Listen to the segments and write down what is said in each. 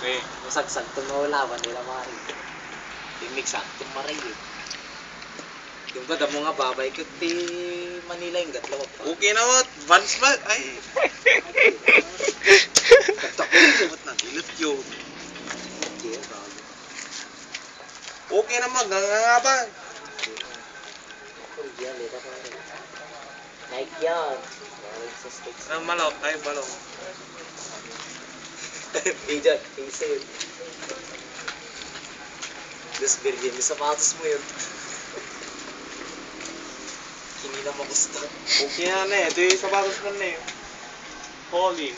Eh, Masagsag itong nawalawan nila mari. Timig saktong maray eh. Yung ba damo nga babay ko ti Manila yung gatlawag pa. okay na mo. Vans ba? Ay. Ba't nagilip yun? Okay, bago. Okay na mag. Nga ba? Oh, yan, lita ko rin. Nike yan. Galing sa States. Ang malaw. Ay, malaw. Bijan, isip. Dos birgin, yung sapatos mo yun. Hindi na magusto. Okay na eh. Ito yung sapatos mo na eh. Holy.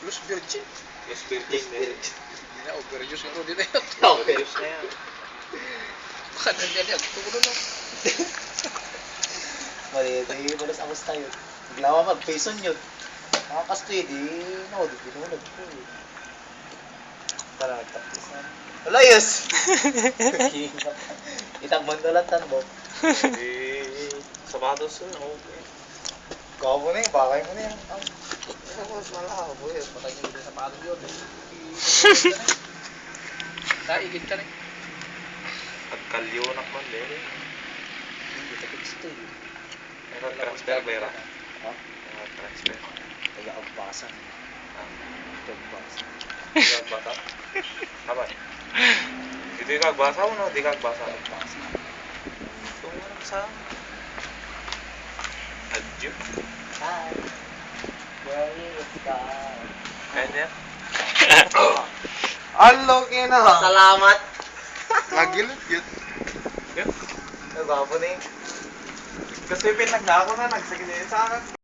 Plus virgin. Yes, birthday na eh. Hindi na, overuse yung Rudy na yun. Okay. Ayos na yan. Baka nandiyan yan, tulo na. Mali, di balas ako sa yun. Biglawa mag-fason yun. Nakakasto yun, di no, di pinunod ko eh. Tara, nagtapos na. Wala, yes! Itagman ko lang tanbo. Eh, sapatos yun. Okay. Gawa mo na yun, bakay mo na yun. Mas malaki, boy. Patay niyo din sa paano yun. Naigit ka na eh. At kalyonak man din eh. Hindi, tapos ito eh. Meron transfer, Vera. Ha? Meron transfer. Kaya ang basan. Ah, Pagbasan. di kagbasa? Apa? Dito yung kagbasa mo no? Di kagbasa. Pagbasan. Ito nga lang sa... Adyo. Hi. Where is God? Kaya niya? Alo, kina! Salamat! Nagilip yun. Yun. Nagbapo na yun. Kasi pinag na ako na, nagsagin sa akin.